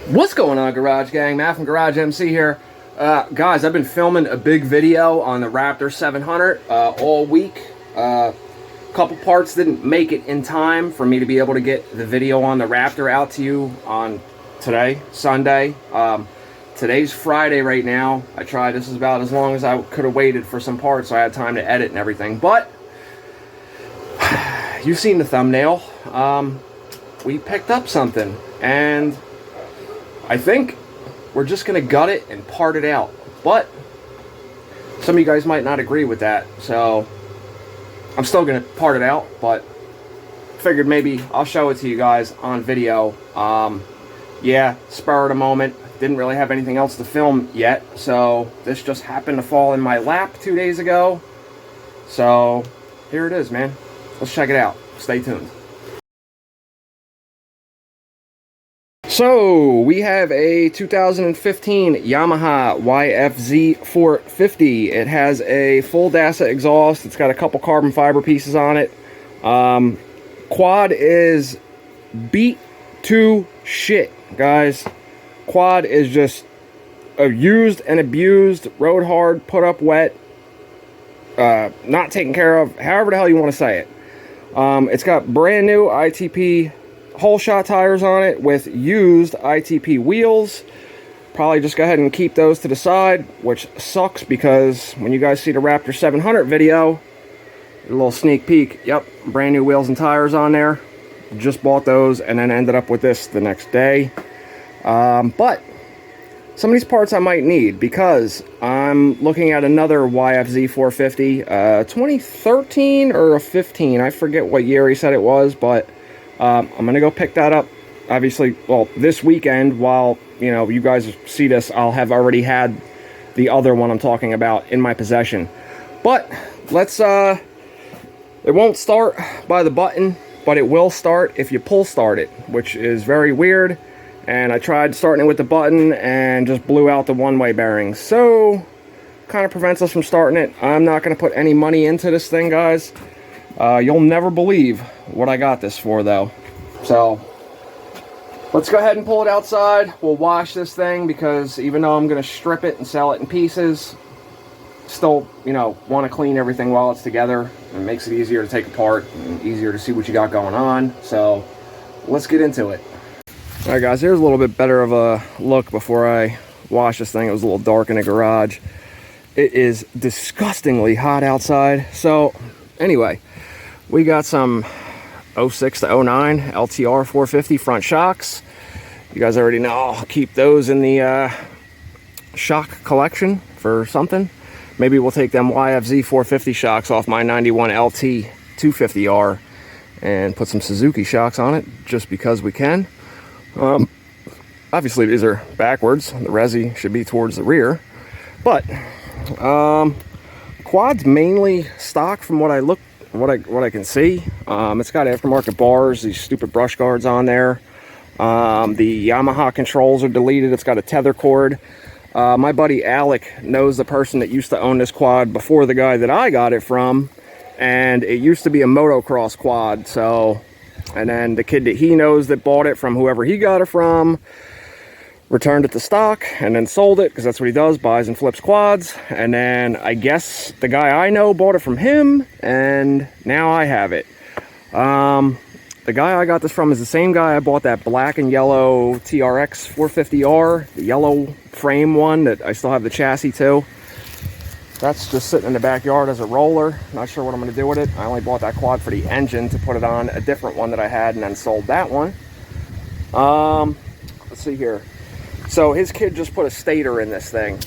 What's going on, Garage Gang? Matt from GarageMC here. Guys, I've been filming a big video on the Raptor 700 all week. Couple parts didn't make it in time for me to be able to get the video on the Raptor out to you on today, Sunday. Today's Friday right now. I tried. This is about as long as I could have waited for some parts, so I had time to edit and everything. But you've seen the thumbnail. We picked up something, and I think we're just going to gut it and part it out. But some of you guys might not agree with that, so I'm still going to part it out, but figured maybe I'll show it to you guys on video. Yeah, spur of the moment. Didn't really have anything else to film yet, so this just happened to fall in my lap 2 days ago. So here it is, man. Let's check it out. Stay tuned. So, we have a 2015 Yamaha YFZ450. It has a full DASA exhaust. It's got a couple carbon fiber pieces on it. Quad is beat to shit, guys. Quad is just used and abused, rode hard, put up wet, not taken care of, however the hell you want to say it. It's got brand new ITP whole shot tires on it with used ITP wheels. Probably just go ahead and keep those to the side, which sucks because when you guys see the Raptor 700 video, a little sneak peek, yep, brand new wheels and tires on there. Just bought those and then ended up with this the next day. But some of these parts I might need because I'm looking at another YFZ450, 2013 or a 15, I forget what year he said it was, but I'm going to go pick that up, obviously, well, this weekend. While, you know, you guys see this, I'll have already had the other one I'm talking about in my possession. But, let's, it won't start by the button, but it will start if you pull start it, which is very weird. And I tried starting it with the button and just blew out the one-way bearings. So, kind of prevents us from starting it. I'm not going to put any money into this thing, guys. You'll never believe what I got this for, though. So, let's go ahead and pull it outside. We'll wash this thing because even though I'm going to strip it and sell it in pieces, still, you know, want to clean everything while it's together. It makes it easier to take apart and easier to see what you got going on. So, let's get into it. Alright, guys, here's a little bit better of a look before I wash this thing. It was a little dark in the garage. It is disgustingly hot outside. So, anyway, we got some 06 to 09 LTR 450 front shocks. You guys already know I'll keep those in the shock collection for something. Maybe we'll take them YFZ 450 shocks off my 91 LT 250R and put some Suzuki shocks on it just because we can. Obviously these are backwards. The resi should be towards the rear, but quad's mainly stock from what I can see. It's got aftermarket bars, these stupid brush guards on there. The Yamaha controls are deleted. It's got a tether cord. My buddy Alec knows the person that used to own this quad before the guy that I got it from, and it used to be a motocross quad. So, and then the kid that he knows that bought it from whoever he got it from returned it to stock and then sold it because that's what he does, buys and flips quads. And then I guess the guy I know bought it from him, and now I have it. The guy I got this from is the same guy I bought that black and yellow TRX 450R, the yellow frame one that I still have the chassis to. That's just sitting in the backyard as a roller. Not sure what I'm going to do with it. I only bought that quad for the engine to put it on a different one that I had and then sold that one. Let's see here. So his kid just put a stator in this thing.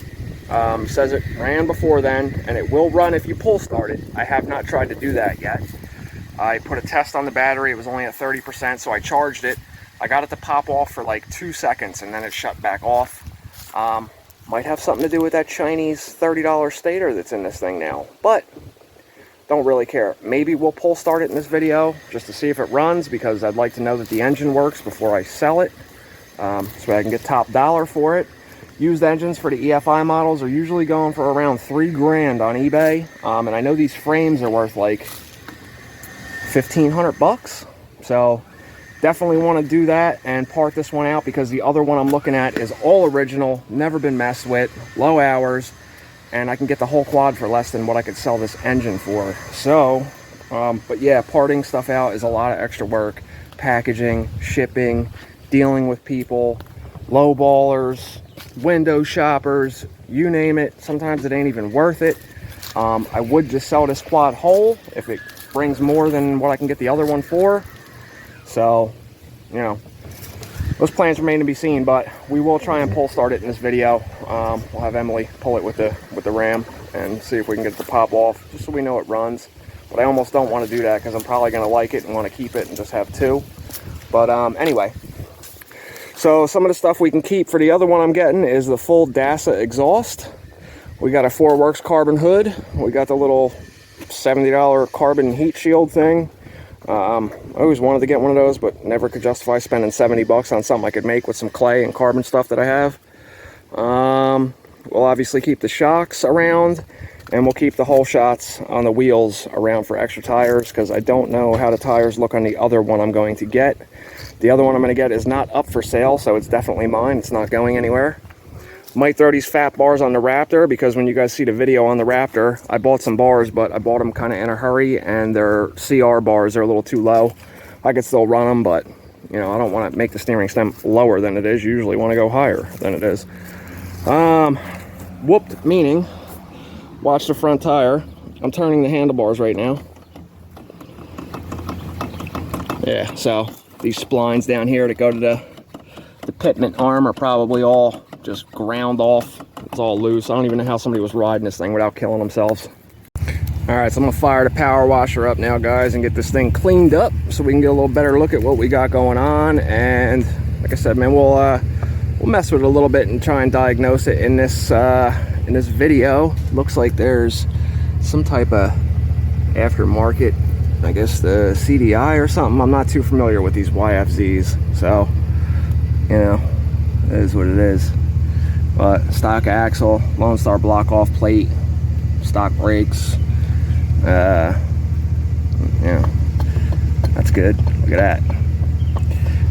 Says it ran before then, and it will run if you pull start it. I have not tried to do that yet. I put a test on the battery. It was only at 30%, so I charged it. I got it to pop off for like 2 seconds, and then it shut back off. Might have something to do with that Chinese $30 stator that's in this thing now, but don't really care. Maybe we'll pull start it in this video just to see if it runs, because I'd like to know that the engine works before I sell it, so I can get top dollar for it. Used engines for the EFI models are usually going for around $3 grand on eBay, and I know these frames are worth like $1,500 bucks. So definitely want to do that and part this one out, because the other one I'm looking at is all original, never been messed with, low hours, and I can get the whole quad for less than what I could sell this engine for. So but yeah, parting stuff out is a lot of extra work. Packaging, shipping, dealing with people, lowballers, window shoppers, you name it. Sometimes it ain't even worth it. I would just sell this quad whole if it brings more than what I can get the other one for. So, you know, those plans remain to be seen, but we will try and pull start it in this video. We'll have Emily pull it with the ram and see if we can get it to pop off, just so we know it runs. But I almost don't want to do that because I'm probably going to like it and want to keep it and just have two. But anyway, so some of the stuff we can keep for the other one I'm getting is the full DASA exhaust. We got a 4Works carbon hood. We got the little $70 carbon heat shield thing. I always wanted to get one of those, but never could justify spending 70 bucks on something I could make with some clay and carbon stuff that I have. We'll obviously keep the shocks around, and we'll keep the hole shots on the wheels around for extra tires, because I don't know how the tires look on the other one I'm going to get. The other one I'm going to get is not up for sale, so it's definitely mine. It's not going anywhere. Might throw these fat bars on the Raptor, because when you guys see the video on the Raptor, I bought some bars, but I bought them kind of in a hurry, and their CR bars are a little too low. I could still run them, but you know, I don't want to make the steering stem lower than it is. You usually want to go higher than it is. Whooped meaning, watch the front tire. I'm turning the handlebars right now. Yeah, so these splines down here that go to the pitment arm are probably all just ground off. It's all loose. I don't even know how somebody was riding this thing without killing themselves. All right, so I'm gonna fire the power washer up now, guys, and get this thing cleaned up so we can get a little better look at what we got going on. And like I said, man, we'll mess with it a little bit and try and diagnose it in this video. Looks like there's some type of aftermarket, I guess the CDI or something. I'm not too familiar with these YFZs, so you know, it is what it is. But stock axle, Lone Star block off plate, stock brakes. Yeah, that's good. Look at that.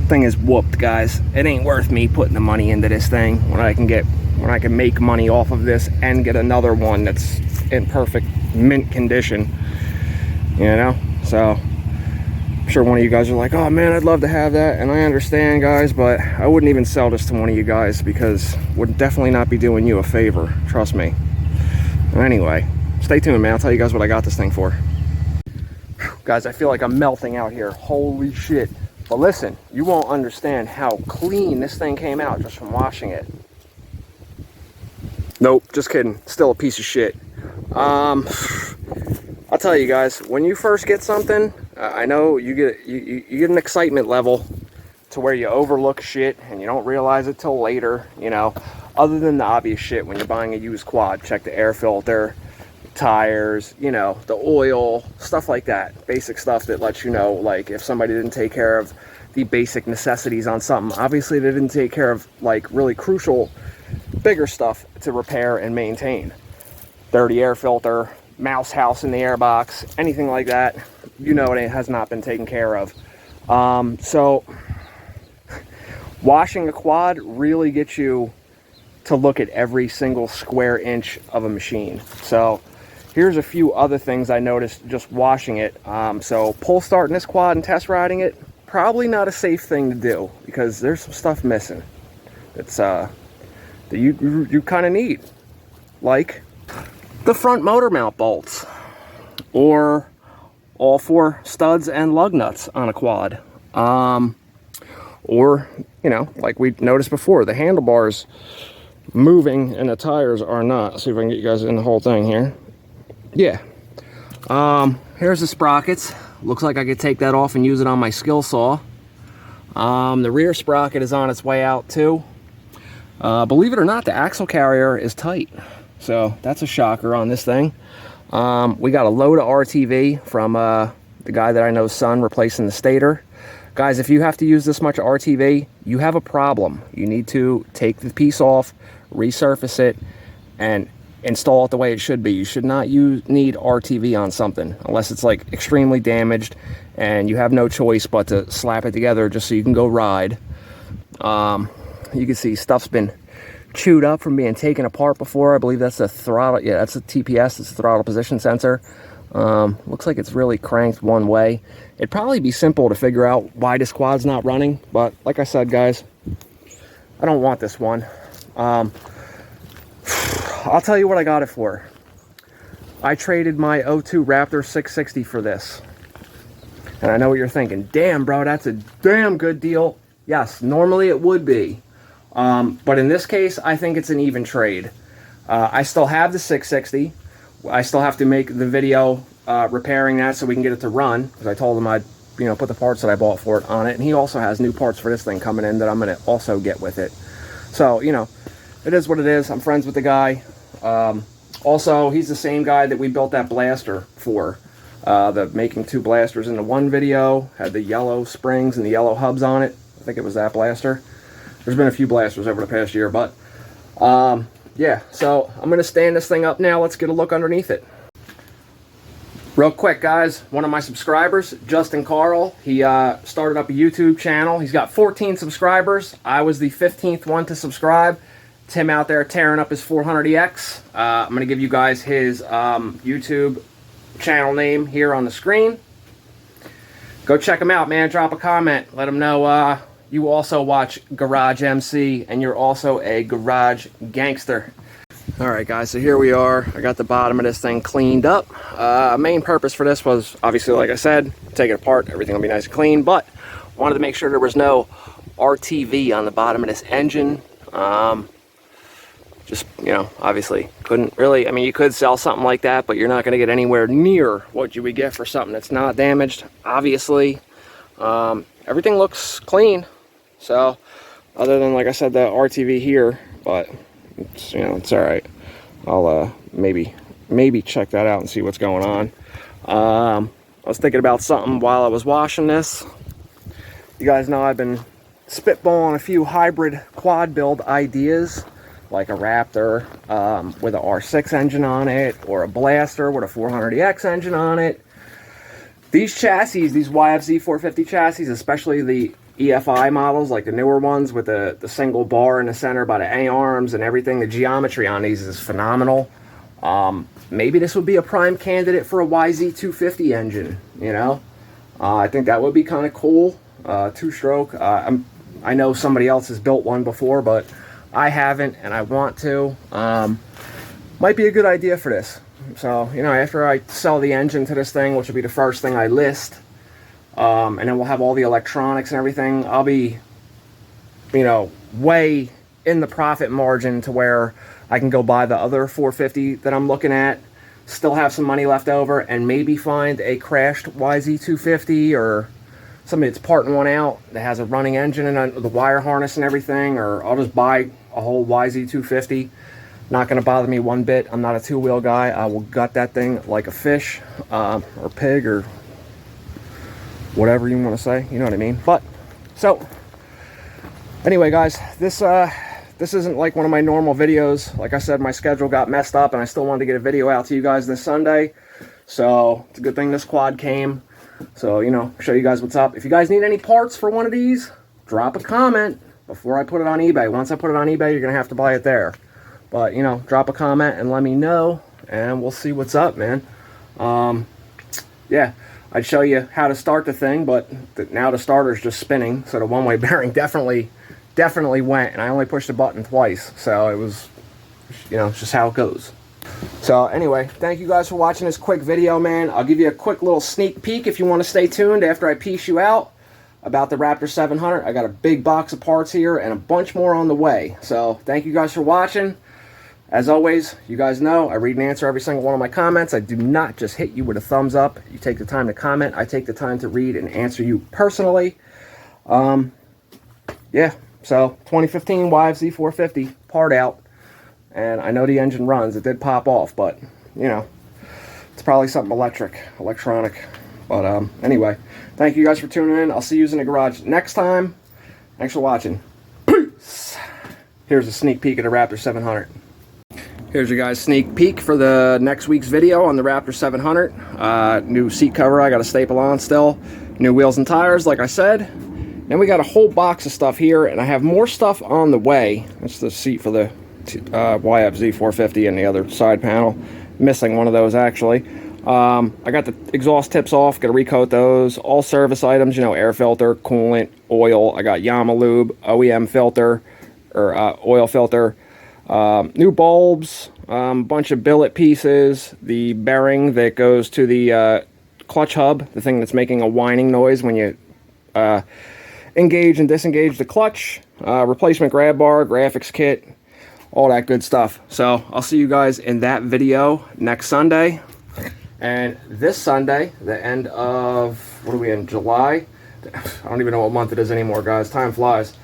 Thing is whooped, guys. It ain't worth me putting the money into this thing when I can make money off of this and get another one that's in perfect mint condition. You know, so I'm sure one of you guys are like, oh man, I'd love to have that, and I understand, guys, but I wouldn't even sell this to one of you guys, because would definitely not be doing you a favor, trust me. Anyway, stay tuned, man. I'll tell you guys what I got this thing for. Guys, I feel like I'm melting out here. Holy shit. But listen, you won't understand how clean this thing came out just from washing it. Nope, just kidding. Still a piece of shit. I'll tell you guys, when you first get something, I know you get an excitement level to where you overlook shit and you don't realize it till later, you know, other than the obvious shit when you're buying a used quad. Check the air filter, tires, you know, the oil, stuff like that. Basic stuff that lets you know, like, if somebody didn't take care of the basic necessities on something. Obviously, they didn't take care of, like, really crucial, bigger stuff to repair and maintain. Dirty air filter, mouse house in the airbox, anything like that, you know, it has not been taken care of. So, washing a quad really gets you to look at every single square inch of a machine. So, here's a few other things I noticed just washing it. So pull starting this quad and test riding it, probably not a safe thing to do, because there's some stuff missing that's that you kind of need, like the front motor mount bolts, or all 4 studs and lug nuts on a quad, or you know, like we noticed before, the handlebars moving and the tires are not. Let's see if I can get you guys in the whole thing here. Yeah, here's the sprockets. Looks like I could take that off and use it on my skill saw. The rear sprocket is on its way out too. Believe it or not, the axle carrier is tight, so that's a shocker on this thing. We got a load of RTV from the guy that I know's son replacing the stator. Guys, if you have to use this much RTV, you have a problem. You need to take the piece off, resurface it, and install it the way it should be. You should not need RTV on something unless it's like extremely damaged and you have no choice but to slap it together just so you can go ride. You can see stuff's been chewed up from being taken apart before. I believe that's a throttle. Yeah, that's a TPS. It's a throttle position sensor. Looks like it's really cranked one way. It'd probably be simple to figure out why this quad's not running, but like I said, guys, I don't want this one. I'll tell you what I got it for. I traded my 02 Raptor 660 for this. And I know what you're thinking. Damn, bro, that's a damn good deal. Yes, normally it would be. But in this case, I think it's an even trade. I still have the 660. I still have to make the video repairing that so we can get it to run. Because I told him I'd, put the parts that I bought for it on it. And he also has new parts for this thing coming in that I'm going to also get with it. So, it is what it is. I'm friends with the guy. Also, he's the same guy that we built that blaster for. The making two blasters into one video. Had the yellow springs and the yellow hubs on it. I think it was that blaster. There's been a few blasters over the past year, but yeah, so I'm going to stand this thing up now. Let's get a look underneath it. Real quick, guys, one of my subscribers, Justin Carl, he started up a YouTube channel. He's got 14 subscribers. I was the 15th one to subscribe. It's him out there tearing up his 400EX. I'm going to give you guys his YouTube channel name here on the screen. Go check him out, man. Drop a comment. Let him know you also watch GarageMC and you're also a garage gangster. Alright guys, so here we are. I got the bottom of this thing cleaned up. Main purpose for this was, obviously, like I said, take it apart, everything will be nice and clean, but wanted to make sure there was no RTV on the bottom of this engine. Just, obviously couldn't really, you could sell something like that, but you're not going to get anywhere near what you would get for something that's not damaged, obviously. Everything looks clean. So, other than, like I said, the RTV here, but it's, it's all right. I'll maybe check that out and see what's going on. I was thinking about something while I was washing this. You guys know I've been spitballing a few hybrid quad build ideas, like a Raptor with a R6 engine on it, or a Blaster with a 400EX engine on it. These chassis, these YFZ450 chassis, especially the EFI models, like the newer ones with the single bar in the center by the A-arms and everything, the geometry on these is phenomenal. Maybe this would be a prime candidate for a YZ250 engine, I think that would be kind of cool. Two-stroke. I know somebody else has built one before, but I haven't, and I want to. Might be a good idea for this. So, after I sell the engine to this thing, which will be the first thing I list, and then we'll have all the electronics and everything, I'll be, way in the profit margin to where I can go buy the other 450 that I'm looking at, still have some money left over, and maybe find a crashed YZ250 or somebody that's parting one out that has a running engine and the wire harness and everything, or I'll just buy a whole YZ250. Not going to bother me one bit. I'm not a two-wheel guy. I will gut that thing like a fish or pig or whatever you want to say. You know what I mean? But, so, anyway, guys, this isn't like one of my normal videos. Like I said, my schedule got messed up, and I still wanted to get a video out to you guys this Sunday. So, it's a good thing this quad came. So, show you guys what's up. If you guys need any parts for one of these, drop a comment before I put it on eBay. Once I put it on eBay, you're going to have to buy it there. But, drop a comment and let me know, and we'll see what's up, man. Yeah, I'd show you how to start the thing, but now the starter's just spinning, so the one-way bearing definitely went, and I only pushed the button twice, so it was, it's just how it goes. So anyway, thank you guys for watching this quick video, man. I'll give you a quick little sneak peek if you want to stay tuned after I piece you out about the Raptor 700. I got a big box of parts here and a bunch more on the way. So thank you guys for watching. As always, you guys know I read and answer every single one of my comments. I do not just hit you with a thumbs up. You take the time to comment. I take the time to read and answer you personally. Yeah, so 2015 YFZ450 part out. And I know the engine runs. It did pop off, but, it's probably something electronic. But, anyway, thank you guys for tuning in. I'll see you in the garage next time. Thanks for watching. Peace. Here's a sneak peek of the Raptor 700. Here's your guys' sneak peek for the next week's video on the Raptor 700. New seat cover I got to staple on still. New wheels and tires, like I said. And we got a whole box of stuff here, and I have more stuff on the way. That's the seat for the YFZ450 and the other side panel. Missing one of those, actually. I got the exhaust tips off, got to recoat those. All service items, you know, air filter, coolant, oil. I got Yamaha lube, OEM filter, or oil filter. New bulbs, bunch of billet pieces, the bearing that goes to the clutch hub, the thing that's making a whining noise when you engage and disengage the clutch, replacement grab bar, graphics kit, all that good stuff. So I'll see you guys in that video next Sunday. And this Sunday, the end of, what are we in, July? I don't even know what month it is anymore, guys. Time flies.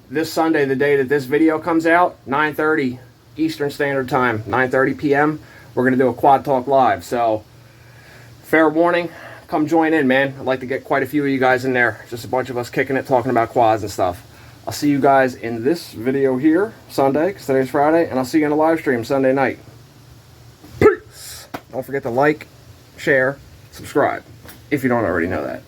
This Sunday, the day that this video comes out, 9:30 Eastern Standard Time, 9:30 p.m., we're going to do a Quad Talk Live. So, fair warning, come join in, man. I'd like to get quite a few of you guys in there. Just a bunch of us kicking it, talking about quads and stuff. I'll see you guys in this video here, Sunday, because today's Friday, and I'll see you in the live stream Sunday night. Peace! Don't forget to like, share, subscribe, if you don't already know that.